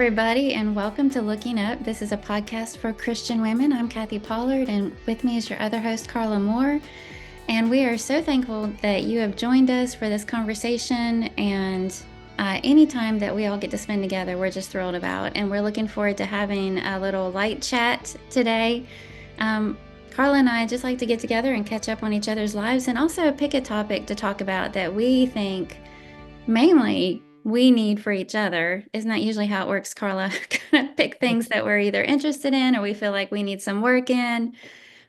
everybody, and welcome to Looking Up. This is a podcast for Christian women. I'm Kathy Pollard, and with me is your other host, Carla Moore. And we are so thankful that you have joined us for this conversation. And anytime that we all get to spend together, we're just thrilled about. And we're looking forward to having a little light chat today. Carla and I just like to get together and catch up on each other's lives and also pick a topic to talk about that we think mainly we need for each other. Isn't that usually how it works, Carla? Kind of pick things that we're either interested in or we feel like we need some work in.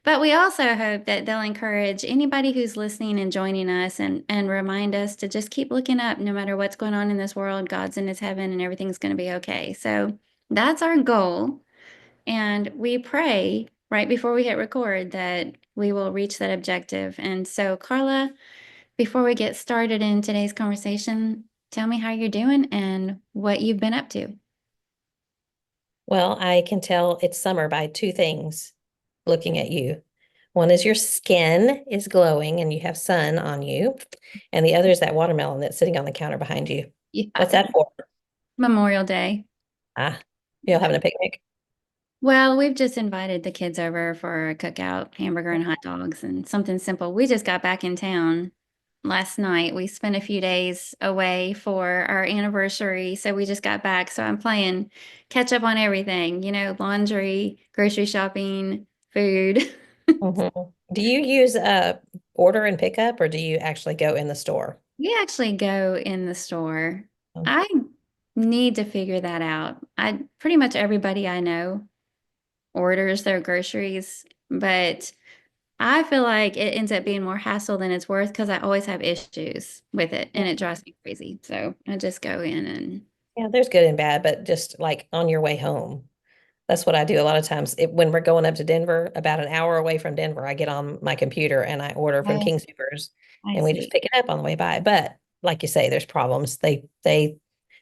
But we also hope that they'll encourage anybody who's listening and joining us and remind us to just keep looking up no matter what's going on in this world. God's in his heaven and everything's going to be okay. So that's our goal. And we pray right before we hit record that we will reach that objective. And so, Carla, before we get started in today's conversation, tell me how you're doing and what you've been up to. Well, I can tell it's summer by two things looking at you. One is your skin is glowing and you have sun on you, and the other is that watermelon that's sitting on the counter behind you. Yeah. What's that for? Memorial Day. Ah, you're having a picnic? Well, we've just invited the kids over for a cookout, hamburger and hot dogs, and something simple. We just got back in town last night. We spent a few days away for our anniversary, so we just got back. So I'm playing catch up on everything, laundry, grocery shopping, food. Do you use order and pickup, or do you actually go in the store? We actually go in the store. Oh, I need to figure that out. I pretty much everybody I know orders their groceries, but I feel like it ends up being more hassle than it's worth because I always have issues with it yeah. and it drives me crazy. So I just go in and Yeah, there's good and bad, but just like on your way home. That's what I do a lot of times. When we're going up to Denver, about an hour away from Denver, I get on my computer and I order from oh, King Soopers, I and we just see. pick it up on the way by. But like you say, there's problems. They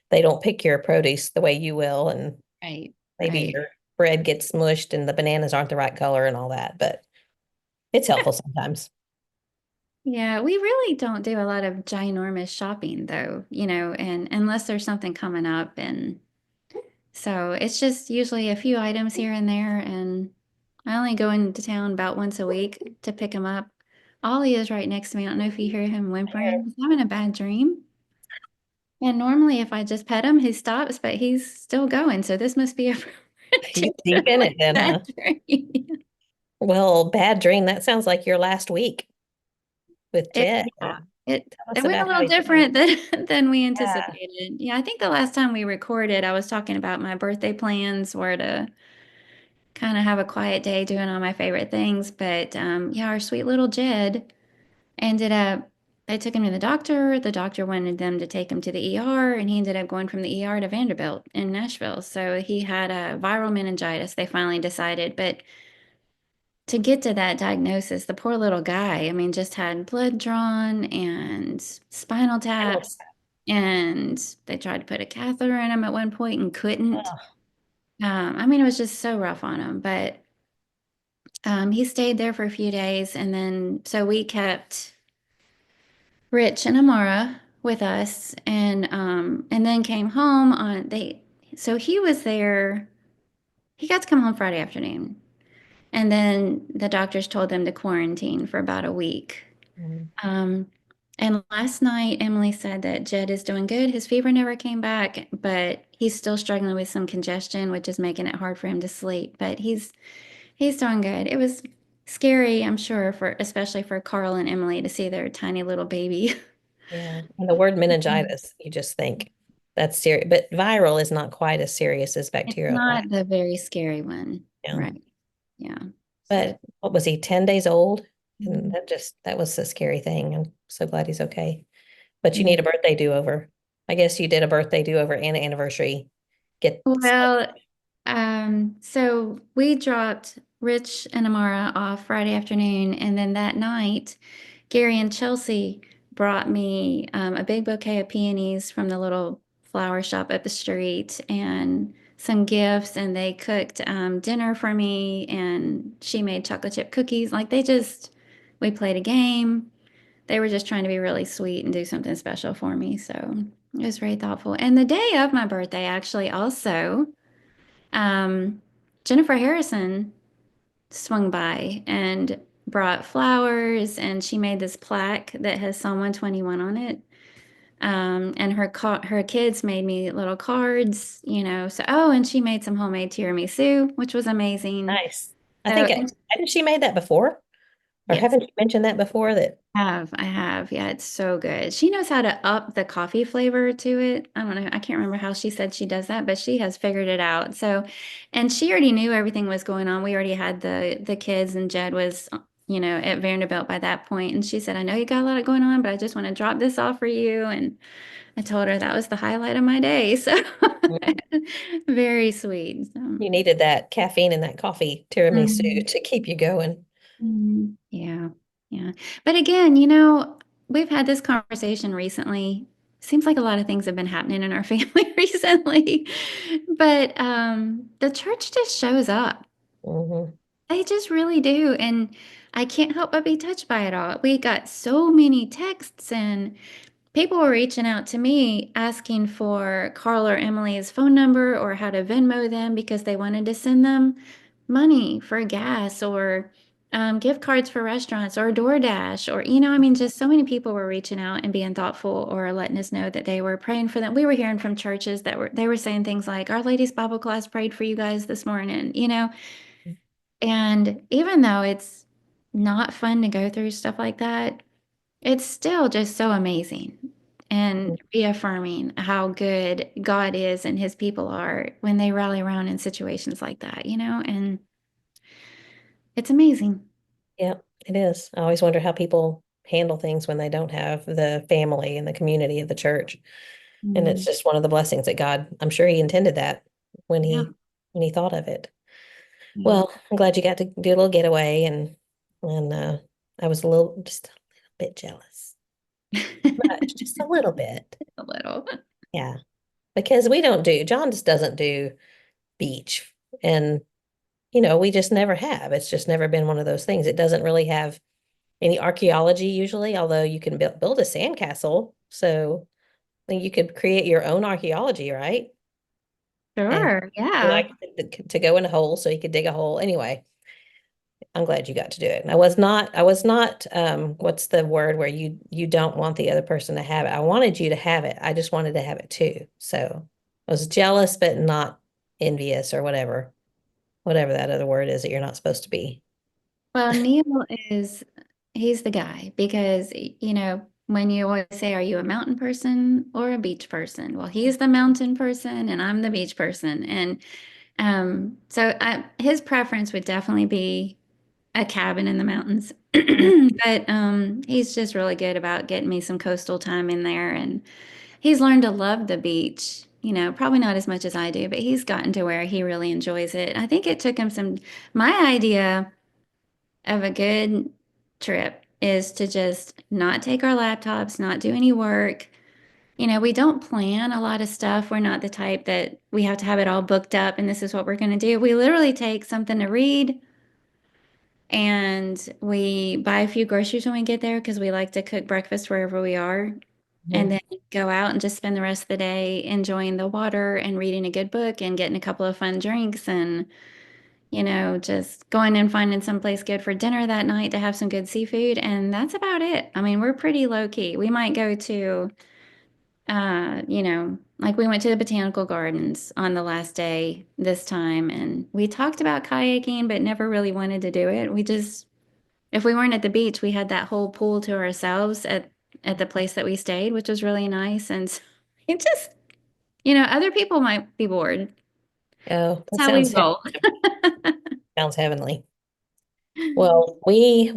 don't pick your produce the way you will, and Right, maybe right. your bread gets smushed and the bananas aren't the right color and all that. But it's helpful sometimes. Yeah, we really don't do a lot of ginormous shopping though, and unless there's something coming up and so it's just usually a few items here and there, and I only go into town about once a week to pick him up. Ollie is right next to me. I don't know if you hear him whimpering. He's having a bad dream. And normally, if I just pet him, he stops, but he's still going. So this must be a He's deep in particularly it then, huh? bad dream. Well, bad dream. That sounds like your last week with Jed. Yeah, it Tell it us went a about how little he's doing. different than we Yeah. anticipated. Yeah, I think the last time we recorded, I was talking about my birthday plans were to kind of have a quiet day doing all my favorite things. But yeah, our sweet little Jed ended up, they took him to the doctor. The doctor wanted them to take him to the ER, and he ended up going from the ER to Vanderbilt in Nashville. So he had a viral meningitis, they finally decided. But to get to that diagnosis, the poor little guy, I mean, just had blood drawn and spinal I don't. taps. And they tried to put a catheter in him at one point and couldn't. Oh, I mean, it was just so rough on him. But he stayed there for a few days, and then so we kept Rich and Amara with us, and then came home on they. So he was there. He got to come home Friday afternoon, and then the doctors told them to quarantine for about a week. mm, Um, and last night, Emily said that Jed is doing good. His fever never came back, but he's still struggling with some congestion, which is making it hard for him to sleep. But he's doing good. It was scary, I'm sure, for especially for Carl and Emily to see their tiny little baby. yeah. And the word meningitis, you just think that's serious, but viral is not quite as serious as It's bacterial, right? not the very scary one, Yeah. right? Yeah. So, But what was he, 10 days old? And mhm. that was a scary thing. I'm so glad he's okay. But you Yeah. need a birthday do-over. I guess you did a birthday do-over and an anniversary. Get Well, so we dropped Rich and Amara off Friday afternoon, and then that night, Gary and Chelsea brought me a big bouquet of peonies from the little flower shop up the street and some gifts, and they cooked dinner for me, and she made chocolate chip cookies. Like we played a game. They were just trying to be really sweet and do something special for me. So. It was very thoughtful. And the day of my birthday, actually, also, um, Jennifer Harrison swung by and brought flowers, and she made this plaque that has Psalm 121 on it. And her kids made me little cards, So and she made some homemade tiramisu, which was amazing. Nice. I So think hadn't she made that before? Or yes, haven't you mentioned that before that? I have. Yeah, it's so good. She knows how to up the coffee flavor to it. I don't know. I can't remember how she said she does that, but she has figured it out. So, and she already knew everything was going on. We already had the kids, and Jed was, at Vanderbilt by that point. And she said, "I know you got a lot going on, but I just want to drop this off for you." And I told her that was the highlight of my day. So Mhm. very sweet. So, You needed that caffeine and that coffee tiramisu mhm. to keep you going. Yeah. Yeah. But again, we've had this conversation recently. Seems like a lot of things have been happening in our family recently. But the church just shows up. Hmm. They just really do. And I can't help but be touched by it all. We got so many texts and people were reaching out to me asking for Carl or Emily's phone number or how to Venmo them because they wanted to send them money for gas or gift cards for restaurants or DoorDash or, I mean, just so many people were reaching out and being thoughtful or letting us know that they were praying for them. We were hearing from churches they were saying things like, Our Lady's Bible class prayed for you guys this morning. And even though it's not fun to go through stuff like that, it's still just so amazing and reaffirming how good God is and his people are when they rally around in situations like that, and it's amazing. Yeah, it is. I always wonder how people handle things when they don't have the family and the community of the church. And it's Mm, just one of the blessings that God, I'm sure he intended that when yeah, he thought of it. yeah. Well, I'm glad you got to do a little getaway and I was just a little bit jealous. Much, just a little bit. A little. Yeah. Because John just doesn't do beach. And, we just never have. It's just never been one of those things. It doesn't really have any archaeology usually, although you can build a sandcastle. So then you could create your own archaeology, right? And Sure, he yeah. liked to go in a hole, so he could dig a hole. Anyway, I'm glad you got to do it. And I was not, what's the word where you don't want the other person to have it? I wanted you to have it. I just wanted to have it too. So I was jealous, but not envious or whatever that other word is that you're not supposed to be. Well, he's the guy because, when you always say, Are you a mountain person or a beach person? Well, he's the mountain person and I'm the beach person. And his preference would definitely be a cabin in the mountains. Mhm. But he's just really good about getting me some coastal time in there. And he's learned to love the beach, probably not as much as I do, but he's gotten to where he really enjoys it. I think it took him my idea of a good trip is to just not take our laptops, not do any work. We don't plan a lot of stuff. We're not the type that we have to have it all booked up and this is what we're going to do. We literally take something to read and we buy a few groceries when we get there because we like to cook breakfast wherever we are. And Mhm. then go out and just spend the rest of the day enjoying the water and reading a good book and getting a couple of fun drinks and, just going and finding someplace good for dinner that night to have some good seafood. And that's about it. I mean, we're pretty low key. We might go to, like we went to the botanical gardens on the last day this time and we talked about kayaking, but never really wanted to do it. If we weren't at the beach, we had that whole pool to ourselves at the place that we stayed, which was really nice. And so it just, other people might be bored. Oh, that That's how we sounds roll. sounds heavenly. Well, we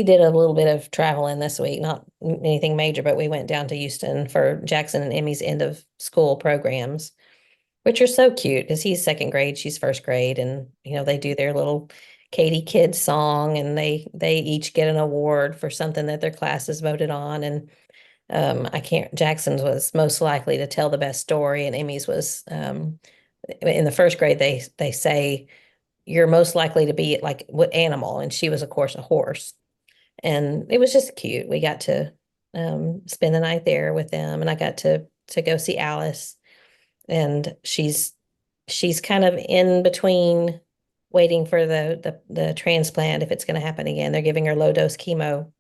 did a little bit of traveling this week, not anything major, but we went down to Houston for Jackson and Emmy's end of school programs, which are so cute because he's second grade, she's first grade, and they do their little Katie Kids song, and they each get an award for something that their class has voted on, and I can't. Jackson's was most likely to tell the best story, and Emmy's was in the first grade. They say you're most likely to be like what animal, and she was of course a horse, and it was just cute. We got to. spend the night there with them, and I got to go see Alice, and she's kind of in between waiting for the transplant if it's going to happen again. They're giving her low dose chemo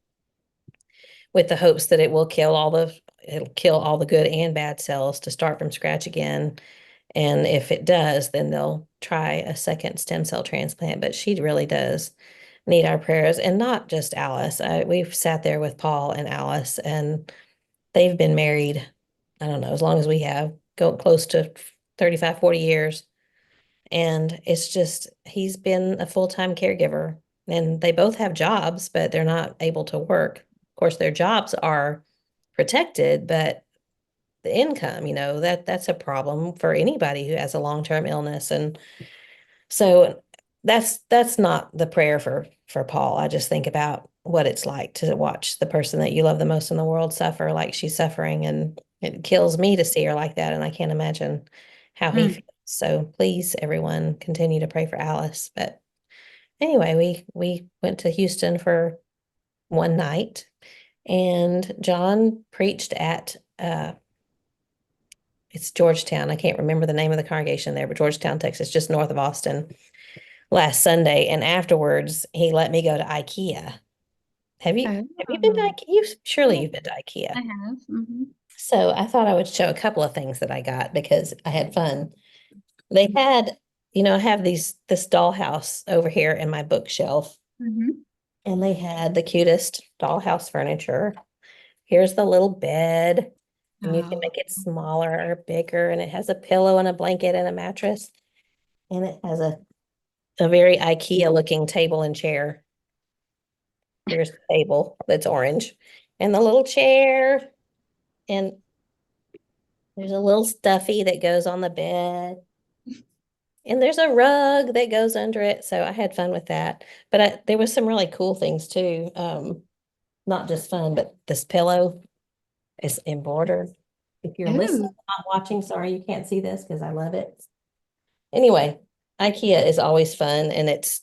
with the hopes that it'll kill all the good and bad cells to start from scratch again. And if it does, then they'll try a second stem cell transplant. But she really does need our prayers, and not just Alice. We've sat there with Paul and Alice, and they've been married, I don't know, as long as we have, go close to 35, 40 years. And it's just, he's been a full-time caregiver, and they both have jobs, but they're not able to work. Of course, their jobs are protected, but the income, that's a problem for anybody who has a long-term illness. And so that's not the prayer for Paul. I just think about what it's like to watch the person that you love the most in the world suffer like she's suffering, and it kills me to see her like that, and I can't imagine how he Mm. feels. So please, everyone, continue to pray for Alice. But anyway, we went to Houston for one night, and John preached at it's Georgetown. I can't remember the name of the congregation there, but Georgetown, Texas, just north of Austin, last Sunday. And afterwards, he let me go to IKEA. Have you been to Oh, IKEA? Surely yeah, you've been to IKEA. I have. Hmm. So I thought I would show a couple of things that I got because I had fun. They had, I have this dollhouse over here in my bookshelf, Hmm. and they had the cutest dollhouse furniture. Here's the little bed, and you can Oh, make it smaller or bigger, and it has a pillow and a blanket and a mattress, and it has a very IKEA looking table and chair. Here's the table that's orange, and the little chair, and there's a little stuffy that goes on the bed, and there's a rug that goes under it. So I had fun with that. But there was some really cool things too. Not just fun, but this pillow is embroidered. If you're listening, oh, not watching, sorry, you can't see this because I love it. Anyway, IKEA is always fun, and it's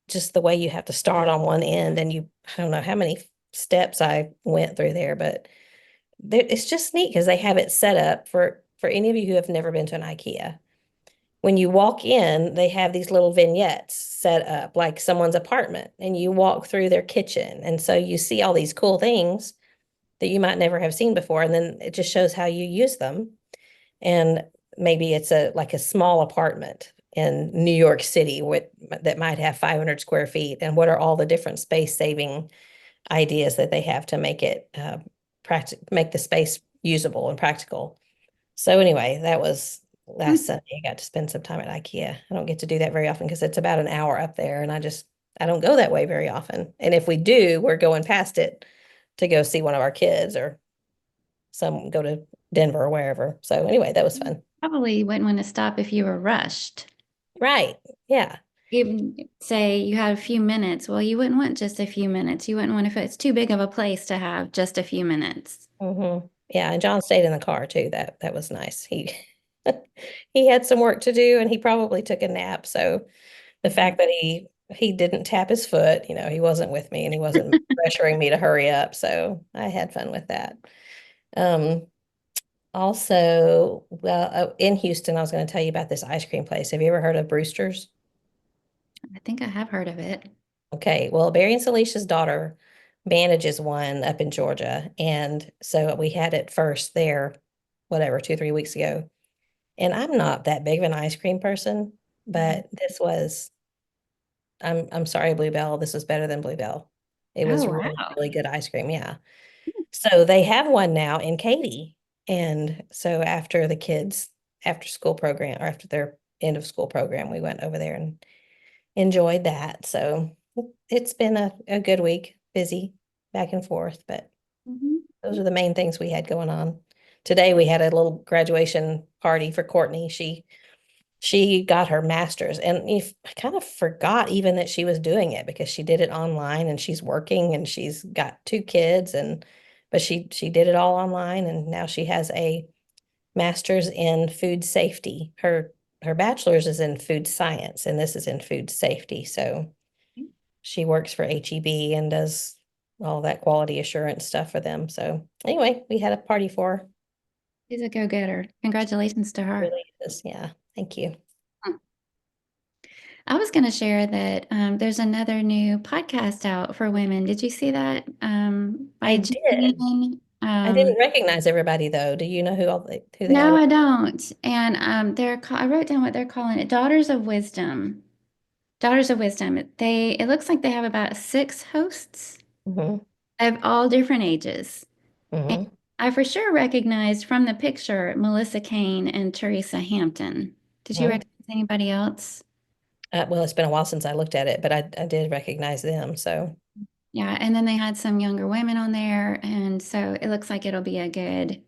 just the way you have to start on one end, and I don't know how many steps I went through there, but it's just neat because they have it set up for any of you who have never been to an IKEA. When you walk in, they have these little vignettes set up like someone's apartment, and you walk through their kitchen. And so you see all these cool things that you might never have seen before. And then it just shows how you use them. And maybe it's like a small apartment in New York City that might have 500 square feet. And what are all the different space saving ideas that they have to make it make the space usable and practical. So anyway, that was last mm, Sunday. I got to spend some time at IKEA. I don't get to do that very often because it's about an hour up there, and I don't go that way very often. And if we do, we're going past it to go see one of our kids, or go to Denver or wherever. So anyway, that was fun. probably wouldn't want to stop if you were rushed. Right. Yeah. Even say you had a few minutes. Well, you wouldn't want just a few minutes. You wouldn't want if it's too big of a place to have just a few minutes. Yeah, and John stayed in the car too. That was nice. He he had some work to do, and he probably took a nap. So the fact that he didn't tap his foot, he wasn't with me, and he wasn't pressuring me to hurry up. So I had fun with that. Um, Also, well, in Houston, I was going to tell you about this ice cream place. Have you ever heard of Brewster's? I think I have heard of it. Okay, well, Barry and Celicia's daughter manages one up in Georgia. And so we had it first there, whatever, 2, 3 weeks ago. And I'm not that big of an ice cream person, Mhm. but I'm sorry, Bluebell, this was better than Bluebell. It was Oh, really, wow. really good ice cream. Yeah. So they have one now in Katy. And so after the kids, after school program, or after their end of school program, we went over there and enjoyed that. So it's been a good week, busy back and forth, but Mhm. those are the main things we had going on. Today we had a little graduation party for Courtney. She got her master's, and I kind of forgot even that she was doing it because she did it online, and she's working, and she's got 2 kids, but she did it all online, and now she has a master's in food safety. Her bachelor's is in food science, and this is in food safety. So she works for HEB and does all that quality assurance stuff for them. So anyway, we had a party for her. She's a go-getter. Congratulations to her. Really is. Yeah. Thank you. I was going to share that there's another new podcast out for women. Did you see that? I By did. Jillian. I didn't recognize everybody though. Do you know who they No, are? I don't. And I wrote down what they're calling it, Daughters of Wisdom. Daughters of Wisdom. It looks like they have about six hosts Hmm. of all different ages. And Hmm. I for sure recognized from the picture Melissa Kane and Teresa Hampton. Did you Hmm. recognize anybody else? Well, it's been a while since I looked at it, but I did recognize them. So Yeah, and then they had some younger women on there, and so it looks like it'll be a good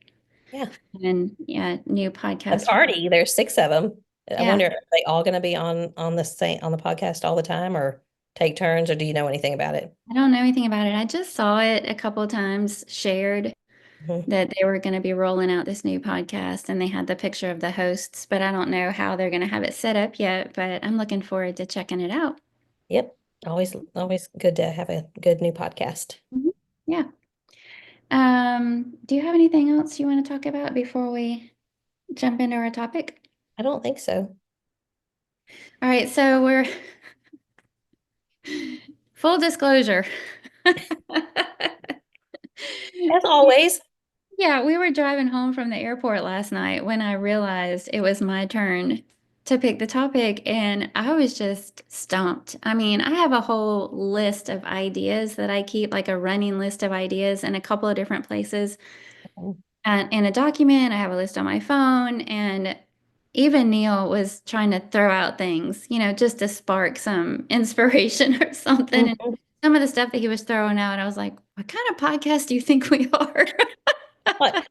yeah, and yeah, new a podcast. party. There's six of them. I Yeah, wonder, are they all going to be on the same on the podcast all the time, or take turns, or do you know anything about it? I don't know anything about it. I just saw it a couple of times shared Hmm. that they were going to be rolling out this new podcast, and they had the picture of the hosts, but I don't know how they're going to have it set up yet, but I'm looking forward to checking it out. Yep. Always good to have a good new podcast. Mhm. Yeah. Do you have anything else you want to talk about before we jump into our topic? I don't think so. All right, so we're full disclosure. As always. Yeah, we were driving home from the airport last night when I realized it was my turn to pick the topic, and I was just stumped. I mean, I have a whole list of ideas that I keep, like a running list of ideas in a couple of different places. And in a document, I have a list on my phone, and even Neil was trying to throw out things, just to spark some inspiration or something. And Mhm. some of the stuff that he was throwing out, I was like, what kind of podcast do you think we are?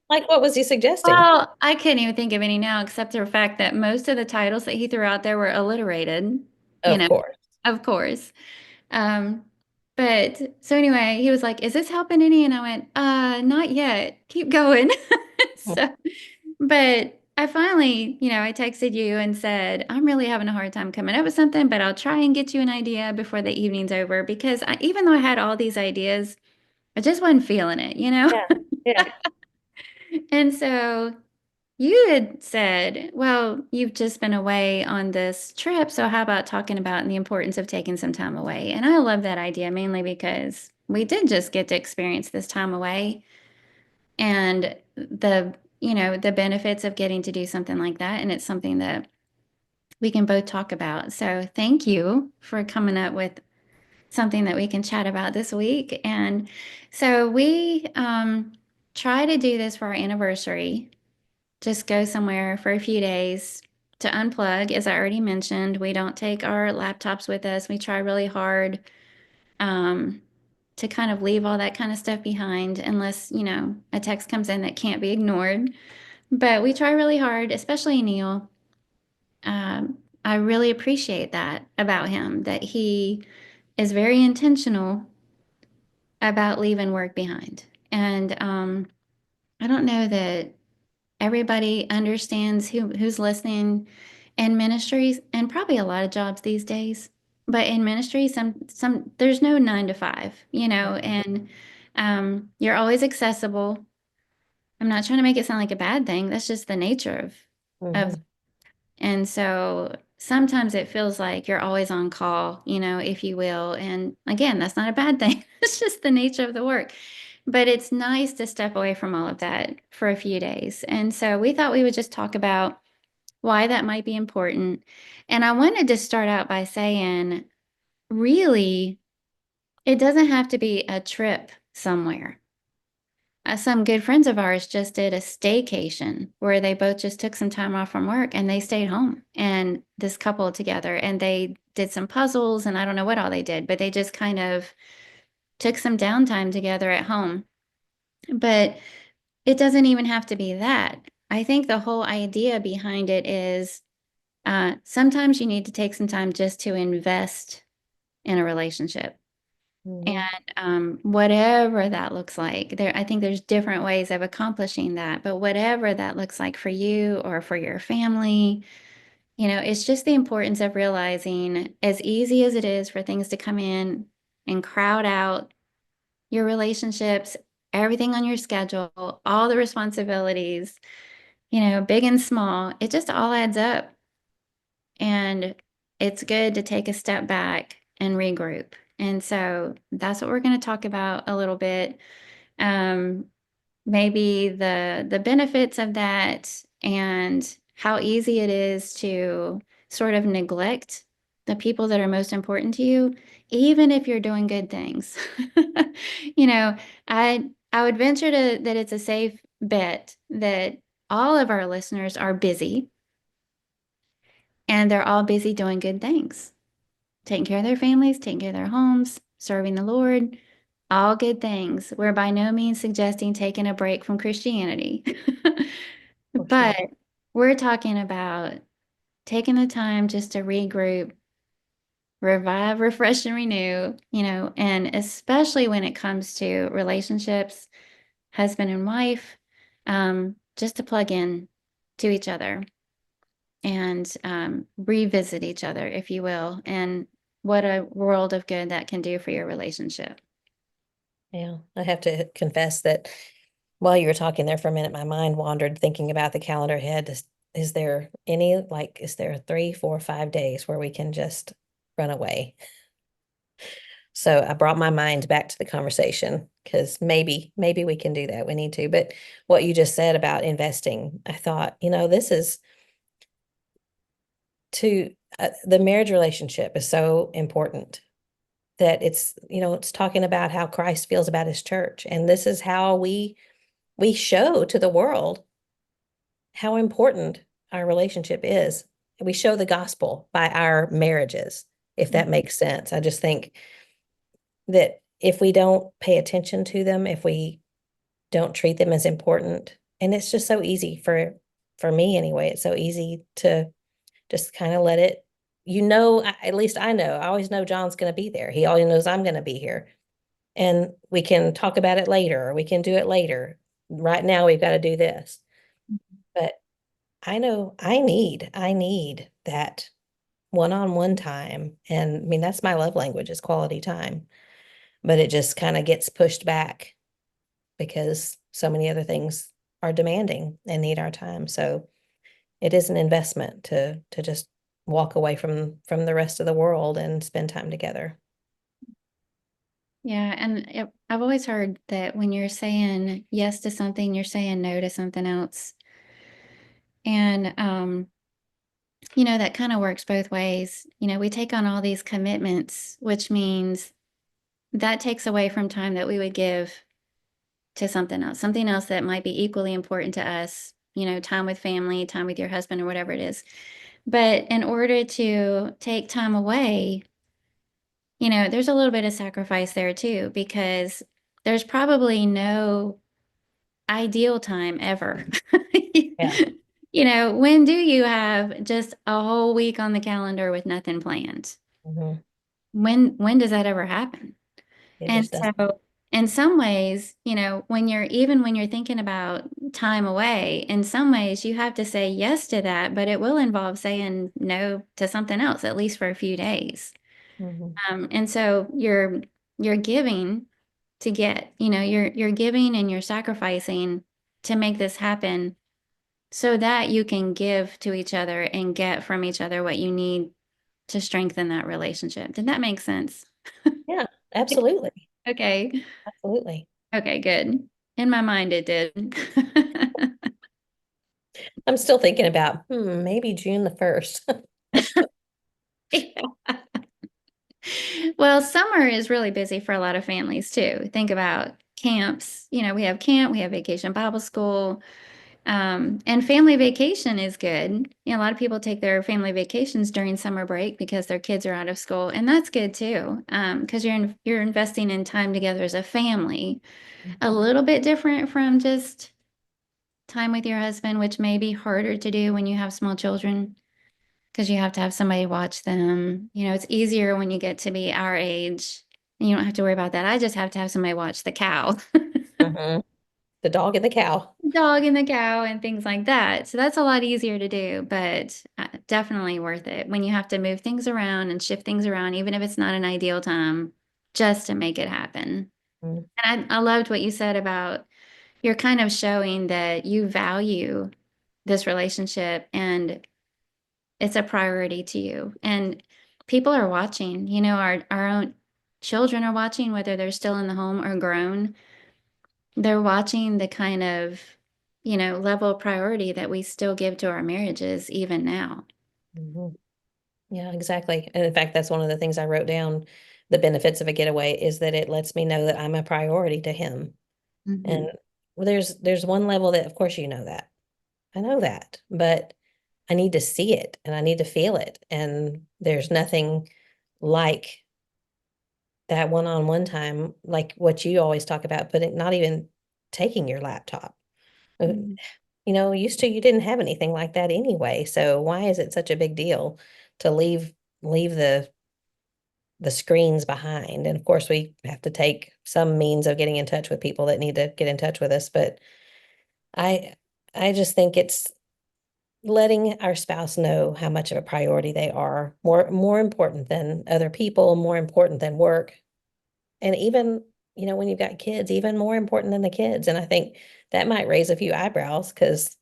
Like what was he suggesting? Well, I can't even think of any now, except for the fact that most of the titles that he threw out there were alliterated, you Of know, course. of course. Um, but so anyway, he was like, "Is this helping any?" And I went, not yet. Keep going." So, but I finally, I texted you and said, "I'm really having a hard time coming up with something, but I'll try and get you an idea before the evening's over because even though I had all these ideas, I just wasn't feeling it, you know?" Yeah. Yeah. And so you had said, well, you've just been away on this trip, so how about talking about the importance of taking some time away? And I love that idea mainly because we did just get to experience this time away and the benefits of getting to do something like that. And it's something that we can both talk about. So thank you for coming up with something that we can chat about this week. And so we try to do this for our anniversary, just go somewhere for a few days to unplug. As I already mentioned, we don't take our laptops with us. We try really hard um, to kind of leave all that kind of stuff behind unless, a text comes in that can't be ignored. But we try really hard, especially Neil. I really appreciate that about him, that he is very intentional about leaving work behind. And I don't know that everybody understands who's listening in ministries and probably a lot of jobs these days. But in ministry, some there's no 9 to 5, and you're always accessible. I'm not trying to make it sound like a bad thing. That's just the nature of Hmm. and so sometimes it feels like you're always on call, if you will. And again, that's not a bad thing. It's just the nature of the work. But it's nice to step away from all of that for a few days. And so we thought we would just talk about why that might be important. And I wanted to start out by saying, really, it doesn't have to be a trip somewhere. Some good friends of ours just did a staycation where they both just took some time off from work and they stayed home and this couple together and they did some puzzles and I don't know what all they did, but they just kind of took some downtime together at home. But it doesn't even have to be that. I think the whole idea behind it is sometimes you need to take some time just to invest in a relationship. Hmm. And whatever that looks like, I think there's different ways of accomplishing that, but whatever that looks like for you or for your family, it's just the importance of realizing as easy as it is for things to come in and crowd out your relationships, everything on your schedule, all the responsibilities, big and small, it just all adds up. And it's good to take a step back and regroup. And so that's what we're going to talk about a little bit. Um, Maybe the benefits of that and how easy it is to sort of neglect the people that are most important to you, even if you're doing good things. You know, I would venture to that it's a safe bet that all of our listeners are busy and they're all busy doing good things, taking care of their families, taking care of their homes, serving the Lord, all good things. We're by no means suggesting taking a break from Christianity. For But sure. we're talking about taking the time just to regroup, revive, refresh, and renew, and especially when it comes to relationships, husband and wife, just to plug in to each other and revisit each other, if you will, and what a world of good that can do for your relationship. Yeah, I have to confess that while you were talking there for a minute, my mind wandered thinking about the calendar ahead. Is there any, like, is there 3, 4, 5 days where we can just run away? So I brought my mind back to the conversation because maybe we can do that. We need to. But what you just said about investing, I thought, this is to the marriage relationship is so important that it's talking about how Christ feels about his church. And this is how we show to the world how important our relationship is. We show the gospel by our marriages, if that makes sense. I just think that if we don't pay attention to them, if we don't treat them as important, and it's just so easy for me anyway, it's so easy to just kind of let it, at least I know, I always know John's going to be there. He always knows I'm going to be here. And we can talk about it later, or we can do it later. Right now, we've got to do this. But I know I need that one-on-one time. And I mean, that's my love language is quality time. But it just kind of gets pushed back because so many other things are demanding and need our time. So it is an investment to just walk away from the rest of the world and spend time together. Yeah, and I've always heard that when you're saying yes to something, you're saying no to something else. And that kind of works both ways. We take on all these commitments, which means that takes away from time that we would give to something else that might be equally important to us, time with family, time with your husband, or whatever it is. But in order to take time away, there's a little bit of sacrifice there too, because there's probably no ideal time ever. Yeah. When do you have just a whole week on the calendar with nothing planned? Mhm. When does that ever happen? It And just doesn't. so in some ways, when you're thinking about time away, in some ways you have to say yes to that, but it will involve saying no to something else, at least for a few days. Mhm. And so you're giving to get, you're giving and you're sacrificing to make this happen so that you can give to each other and get from each other what you need to strengthen that relationship. Did that make sense? Yeah, absolutely. Okay. Absolutely. Okay, good. In my mind, it did. I'm still thinking about maybe June the 1st. Well, summer is really busy for a lot of families too. Think about camps. We have camp, we have vacation Bible school, and family vacation is good. A lot of people take their family vacations during summer break because their kids are out of school, and that's good too, because you're investing in time together as a family. A little bit different from just time with your husband, which may be harder to do when you have small children because you have to have somebody watch them. It's easier when you get to be our age and you don't have to worry about that. I just have to have somebody watch the cow, Mhm. The dog and the cow. dog and the cow and things like that. So that's a lot easier to do, but definitely worth it when you have to move things around and shift things around, even if it's not an ideal time, just to make it happen. Mm, And I loved what you said about you're kind of showing that you value this relationship and it's a priority to you. And people are watching, our own children are watching, whether they're still in the home or grown. They're watching the kind of, level of priority that we still give to our marriages even now. mhm. Yeah, exactly. And in fact, that's one of the things I wrote down. The benefits of a getaway is that it lets me know that I'm a priority to him. Hmm. And there's one level that, of course, you know that. I know that, but I need to see it and I need to feel it. And there's nothing like that one-on-one time, like what you always talk about, but not even taking your laptop. Uh, Hmm. Used to you didn't have anything like that anyway. So why is it such a big deal to leave the screens behind? And of course, we have to take some means of getting in touch with people that need to get in touch with us. But I I just think it's letting our spouse know how much of a priority they are, more important than other people, more important than work. And even, when you've got kids, even more important than the kids. And I think that might raise a few eyebrows because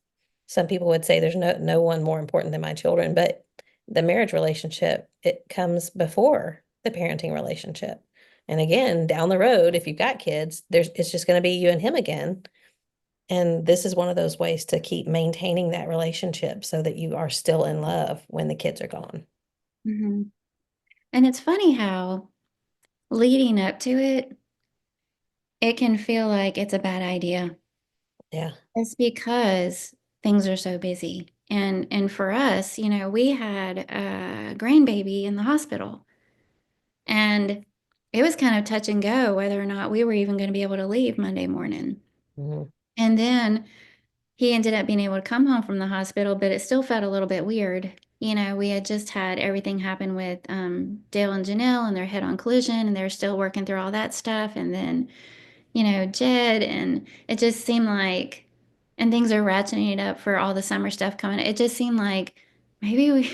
some people would say there's no one more important than my children, but the marriage relationship, it comes before the parenting relationship. And again, down the road, if you've got kids, it's just going to be you and him again. And this is one of those ways to keep maintaining that relationship so that you are still in love when the kids are gone. Hmm. And it's funny how leading up to it, it can feel like it's a bad idea. Yeah. It's because things are so busy. And for us, we had a grandbaby in the hospital and it was kind of touch and go whether or not we were even going to be able to leave Monday morning. Mhm. And then he ended up being able to come home from the hospital, but it still felt a little bit weird. We had just had everything happen with Dale and Janelle and their head-on collision, and they're still working through all that stuff. And then, Jed, and it just seemed like, and things are ratcheting it up for all the summer stuff coming. It just seemed like maybe we,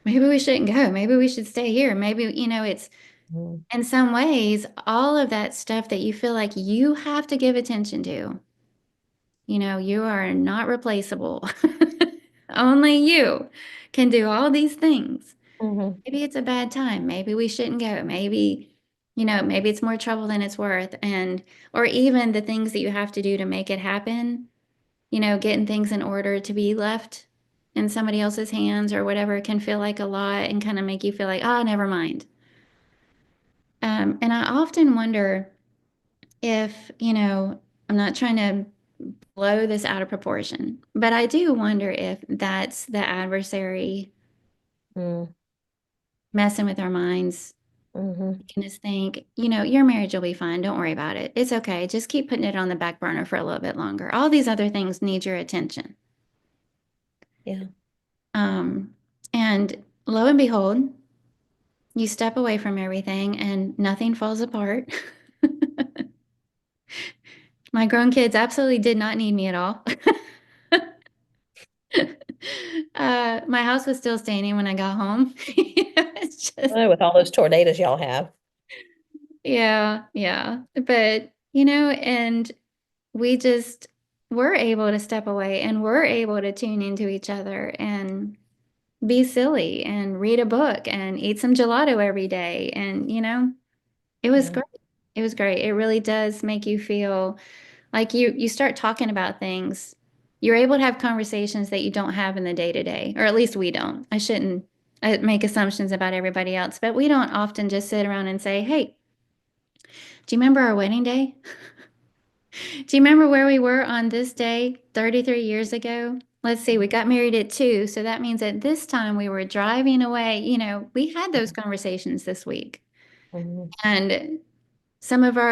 maybe we shouldn't go. Maybe we should stay here. Maybe, it's Mhm. in some ways all of that stuff that you feel like you have to give attention to. You are not replaceable. Only you can do all these things. Mhm. Maybe it's a bad time. Maybe we shouldn't go. Maybe it's more trouble than it's worth. Or even the things that you have to do to make it happen, getting things in order to be left in somebody else's hands or whatever can feel like a lot and kind of make you feel like, oh, never mind. And I often wonder if, I'm not trying to blow this out of proportion. But I do wonder if that's the adversary Mhm. messing with our minds, Mhm. making us think, your marriage will be fine. Don't worry about it. It's okay. Just keep putting it on the back burner for a little bit longer. All these other things need your attention. Yeah. Um, and lo and behold, you step away from everything and nothing falls apart. My grown kids absolutely did not need me at all. My house was still standing when I got home. It's just, I know with all those tornadoes y'all have. yeah, yeah. But, and we just were able to step away and we're able to tune into each other and be silly and read a book and eat some gelato every day. And, it was Yeah. great. It was great. It really does make you feel like you start talking about things. You're able to have conversations that you don't have in the day to day, or at least we don't. I shouldn't make assumptions about everybody else, but we don't often just sit around and say, "Hey, do you remember our wedding day? Do you remember where we were on this day 33 years ago? Let's see, we got married at 2, so that means at this time we were driving away." We had those conversations this week. Mhm. And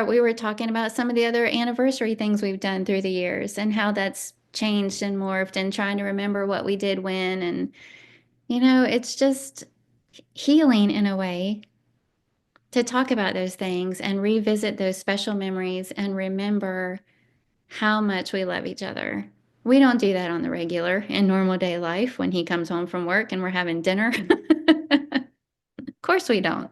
we were talking about some of the other anniversary things we've done through the years and how that's changed and morphed and trying to remember what we did when. And, it's just healing in a way to talk about those things and revisit those special memories and remember how much we love each other. We don't do that on the regular in normal day life when he comes home from work and we're having dinner. Of course we don't.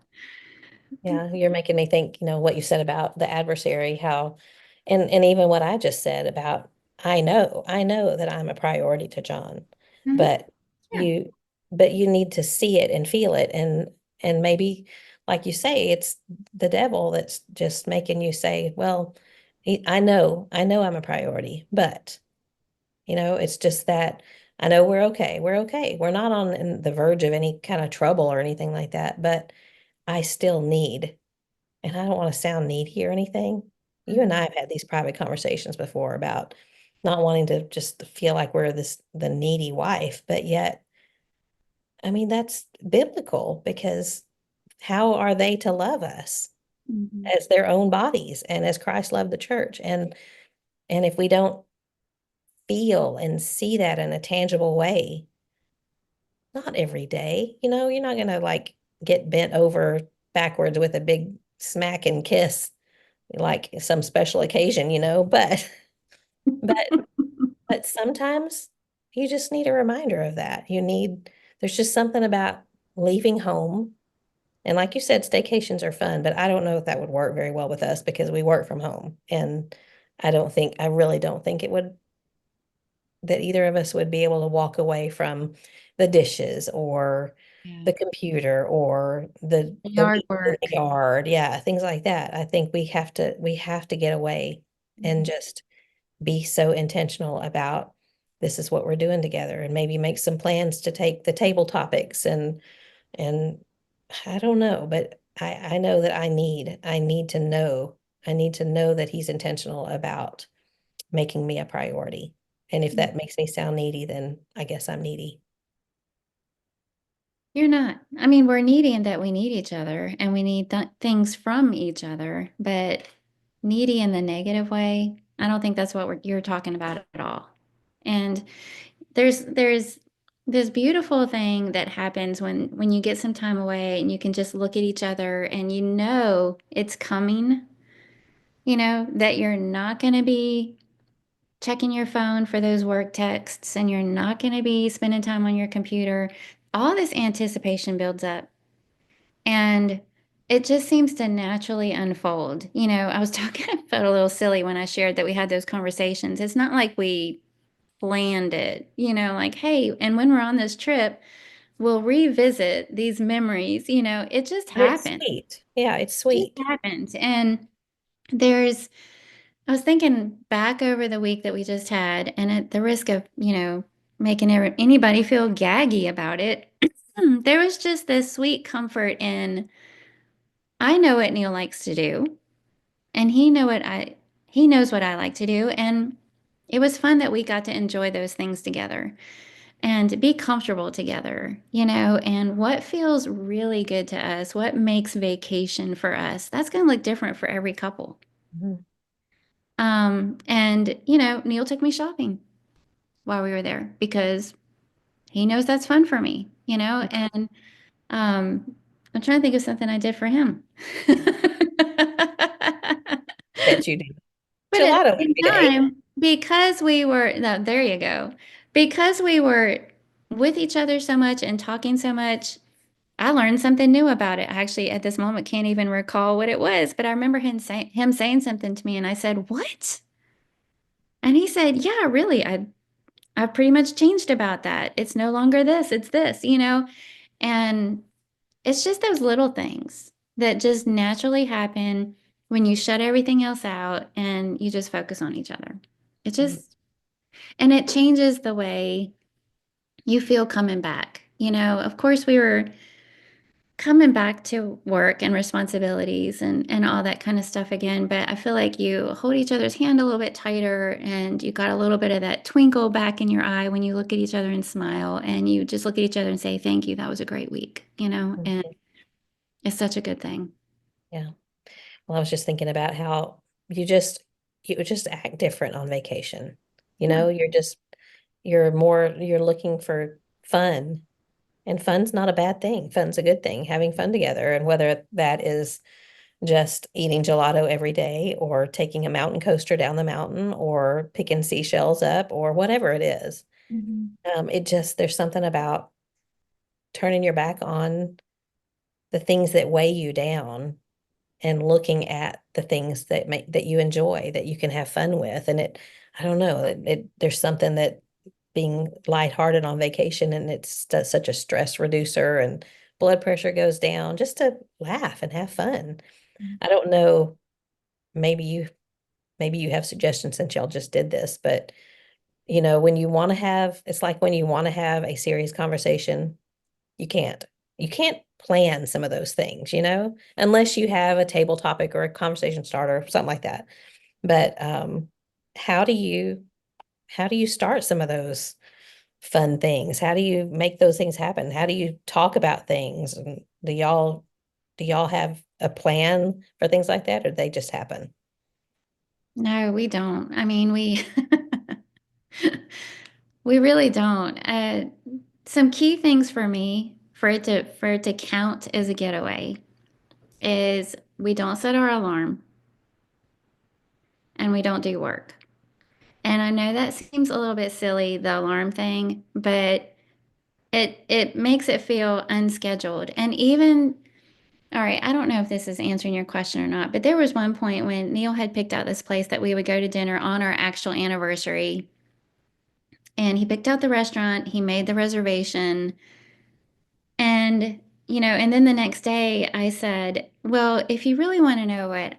Yeah, you're making me think, what you said about the adversary, how, and even what I just said about, I know that I'm a priority to John, Mhm. but Yeah. you, but you need to see it and feel it, and maybe, like you say, it's the devil that's just making you say, well, I know I'm a priority, but it's just that I know we're okay, we're not on the verge of any kind of trouble or anything like that, but I still need. And I don't want to sound needy or anything. You and I Mhm. have had these private conversations before about not wanting to just feel like we're the needy wife, but yet, I mean, that's biblical because how are they to love us Mhm. as their own bodies and as Christ loved the church? And if we don't feel and see that in a tangible way, not every day, you're not gonna like get bent over backwards with a big smack and kiss like some special occasion, but but sometimes you just need a reminder of that. There's just something about leaving home. And like you said, staycations are fun, but I don't know if that would work very well with us because we work from home. And I really don't think it would, that either of us would be able to walk away from the dishes or Yeah. the computer or the Yard weed in the work. yard. Yeah, things like that. I think we have to get away and Mhm. just be so intentional about this is what we're doing together and maybe make some plans to take the table topics and I don't know, but I know that I need to know that he's intentional about making me a priority. And if that makes me sound needy, then I guess I'm needy. You're not. I mean, we're needy in that we need each other and we need things from each other, but needy in the negative way, I don't think that's what you're talking about at all. And there's this beautiful thing that happens when you get some time away and you can just look at each other and you know it's coming, that you're not going to be checking your phone for those work texts and you're not going to be spending time on your computer. All this anticipation builds up and it just seems to naturally unfold. I was talking about a little silly when I shared that we had those conversations. It's not like we planned it, like, hey, and when we're on this trip, we'll revisit these memories. It just But it's happened. sweet. Yeah, it's It just sweet. happened. And there's I was thinking back over the week that we just had, and at the risk of, making anybody feel gaggy about it, there was just this sweet comfort in I know what Neil likes to do, and he knows what I like to do, and it was fun that we got to enjoy those things together and be comfortable together, and what feels really good to us, what makes vacation for us, that's going to look different for every couple. Mhm. And Neil took me shopping while we were there because he knows that's fun for me, and I'm trying to think of something I did for him. Bet you do. But at Gelato the same every day. time, because we were, no, there you go. Because we were with each other so much and talking so much, I learned something new about it. I actually, at this moment, can't even recall what it was, but I remember him saying something to me, and I said, "What?" And he said, "Yeah, really, I've pretty much changed about that. It's no longer this, it's this, And it's just those little things that just naturally happen when you shut everything else out and you just focus on each other. It Mhm. just, and it changes the way you feel coming back. Of course, we were coming back to work and responsibilities and all that kind of stuff again, but I feel like you hold each other's hand a little bit tighter and you got a little bit of that twinkle back in your eye when you look at each other and smile and you just look at each other and say, "Thank you. That was a great week," and Mhm. it's such a good thing. Yeah. Well, I was just thinking about how you would just act different on vacation. Yeah. You're looking for fun, and fun's not a bad thing. Fun's a good thing, having fun together. And whether that is just eating gelato every day or taking a mountain coaster down the mountain or picking seashells up or whatever it is. Mhm. There's something about turning your back on the things that weigh you down and looking at the things that you enjoy, that you can have fun with. And I don't know, there's something that being lighthearted on vacation, and such a stress reducer, and blood pressure goes down just to laugh and have fun. I don't know, maybe you have suggestions since y'all just did this, but when you want to have, it's like when you want to have a serious conversation, you can't. You can't plan some of those things, unless you have a table topic or a conversation starter, something like that. But how do you how do you start some of those fun things? How do you make those things happen? How do you talk about things? And do y'all have a plan for things like that, or do they just happen? No, we don't. I mean, we we really don't. Some key things for me for it to count as a getaway is we don't set our alarm and we don't do work. And I know that seems a little bit silly, the alarm thing, but it makes it feel unscheduled. And even all right, I don't know if this is answering your question or not, but there was one point when Neil had picked out this place that we would go to dinner on our actual anniversary. And he picked out the restaurant, he made the reservation, and and then the next day I said, "Well, if you really want to know what